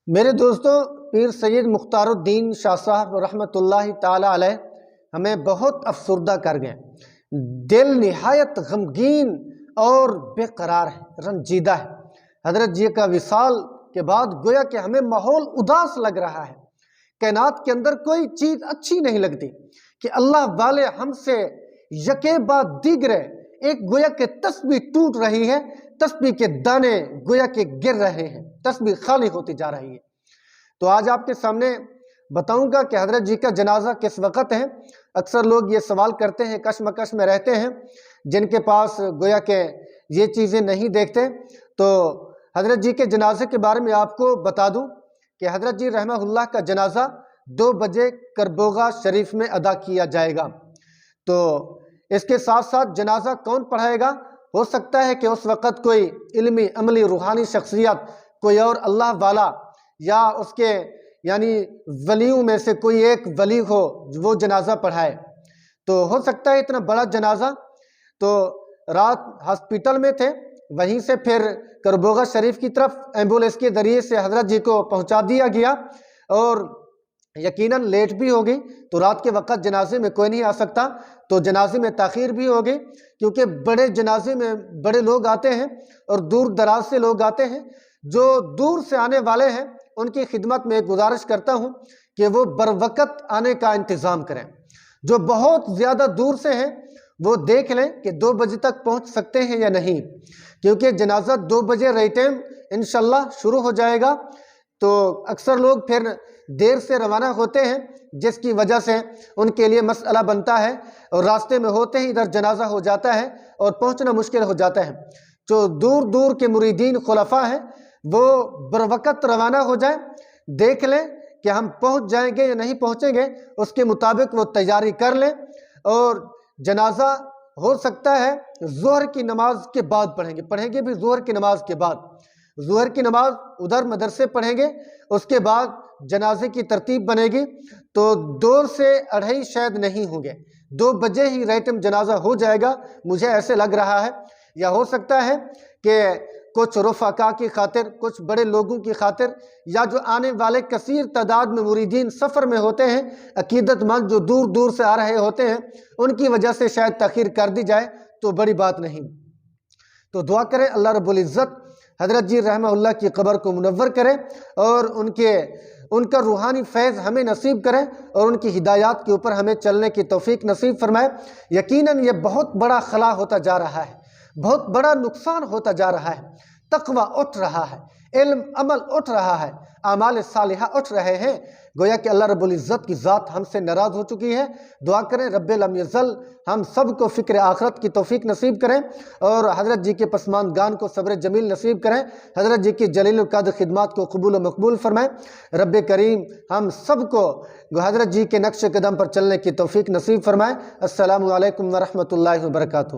میرے دوستوں، پیر سید مختار الدین شاہ صاحب رحمۃ اللہ تعالی علیہ ہمیں بہت افسردہ کر گئے۔ دل نہایت غمگین اور بے قرار ہے، رنجیدہ ہے۔ حضرت جی کا وصال کے بعد گویا کہ ہمیں ماحول اداس لگ رہا ہے۔ کائنات کے اندر کوئی چیز اچھی نہیں لگتی کہ اللہ والے ہم سے یکے بعد دیگرے ایک گویا کہ تسبیح ٹوٹ رہی ہے، تسبیح کے دانے گویا کہ گر رہے ہیں، تسبیح خالی ہوتی جا رہی ہے۔ تو آج آپ کے سامنے بتاؤں گا کہ حضرت جی کا جنازہ کس وقت ہے۔ اکثر لوگ یہ سوال کرتے ہیں، کشمکش میں رہتے ہیں، جن کے پاس گویا کہ یہ چیزیں نہیں دیکھتے۔ تو حضرت جی کے جنازے کے بارے میں آپ کو بتا دوں کہ حضرت جی رحمہ اللہ کا جنازہ 2 بجے کربوغا شریف میں ادا کیا جائے گا۔ تو اس کے ساتھ ساتھ جنازہ کون پڑھائے گا؟ ہو سکتا ہے کہ اس وقت کوئی علمی عملی روحانی شخصیت، کوئی اور اللہ والا یا اس کے یعنی ولیوں میں سے کوئی ایک ولی ہو وہ جنازہ پڑھائے۔ تو ہو سکتا ہے اتنا بڑا جنازہ۔ تو رات ہاسپٹل میں تھے، وہیں سے پھر کربوغا شریف کی طرف ایمبولینس کے ذریعے سے حضرت جی کو پہنچا دیا گیا، اور یقیناً لیٹ بھی ہوگی تو رات کے وقت جنازے میں کوئی نہیں آ سکتا، تو جنازے میں تاخیر بھی ہوگی، کیونکہ بڑے جنازے میں بڑے لوگ آتے ہیں اور دور دراز سے لوگ آتے ہیں۔ جو دور سے آنے والے ہیں ان کی خدمت میں گزارش کرتا ہوں کہ وہ بروقت آنے کا انتظام کریں۔ جو بہت زیادہ دور سے ہیں وہ دیکھ لیں کہ 2 بجے تک پہنچ سکتے ہیں یا نہیں، کیونکہ جنازہ 2 بجے رائٹ ٹائم انشاءاللہ شروع ہو جائے گا۔ تو اکثر لوگ پھر دیر سے روانہ ہوتے ہیں، جس کی وجہ سے ان کے لیے مسئلہ بنتا ہے، اور راستے میں ہوتے ہی ادھر جنازہ ہو جاتا ہے اور پہنچنا مشکل ہو جاتا ہے۔ جو دور دور کے مریدین خلفاء ہیں وہ بروقت روانہ ہو جائیں، دیکھ لیں کہ ہم پہنچ جائیں گے یا نہیں پہنچیں گے، اس کے مطابق وہ تیاری کر لیں۔ اور جنازہ ہو سکتا ہے ظہر کی نماز کے بعد پڑھیں گے بھی ظہر کی نماز کے بعد۔ ظہر کی نماز ادھر مدرسے پڑھیں گے، اس کے بعد جنازے کی ترتیب بنے گی۔ تو 2 سے 2:30 شاید نہیں ہوں گے، 2 بجے ہی ریٹم جنازہ ہو جائے گا، مجھے ایسے لگ رہا ہے۔ یا ہو سکتا ہے کہ کچھ رفقا کی خاطر، کچھ بڑے لوگوں کی خاطر، یا جو آنے والے کثیر تعداد میں مریدین سفر میں ہوتے ہیں، عقیدت مند جو دور دور سے آ رہے ہوتے ہیں، ان کی وجہ سے شاید تاخیر کر دی جائے تو بڑی بات نہیں۔ تو دعا کریں اللہ رب العزت حضرت جی رحمہ اللہ کی قبر کو منور کرے، اور ان کا روحانی فیض ہمیں نصیب کرے، اور ان کی ہدایات کے اوپر ہمیں چلنے کی توفیق نصیب فرمائے۔ یقیناً یہ بہت بڑا خلا ہوتا جا رہا ہے، بہت بڑا نقصان ہوتا جا رہا ہے۔ تقوی اٹھ رہا ہے، علم عمل اٹھ رہا ہے، اعمال صالحہ اٹھ رہے ہیں، گویا کہ اللہ رب العزت کی ذات ہم سے ناراض ہو چکی ہے۔ دعا کریں رب لم یزل ہم سب کو فکر آخرت کی توفیق نصیب کریں، اور حضرت جی کے پسماندگان کو صبر جمیل نصیب کریں، حضرت جی کی جلیل القدر خدمات کو قبول و مقبول فرمائیں۔ رب کریم ہم سب کو حضرت جی کے نقش قدم پر چلنے کی توفیق نصیب فرمائیں۔ السلام علیکم ورحمۃ اللہ وبرکاتہ۔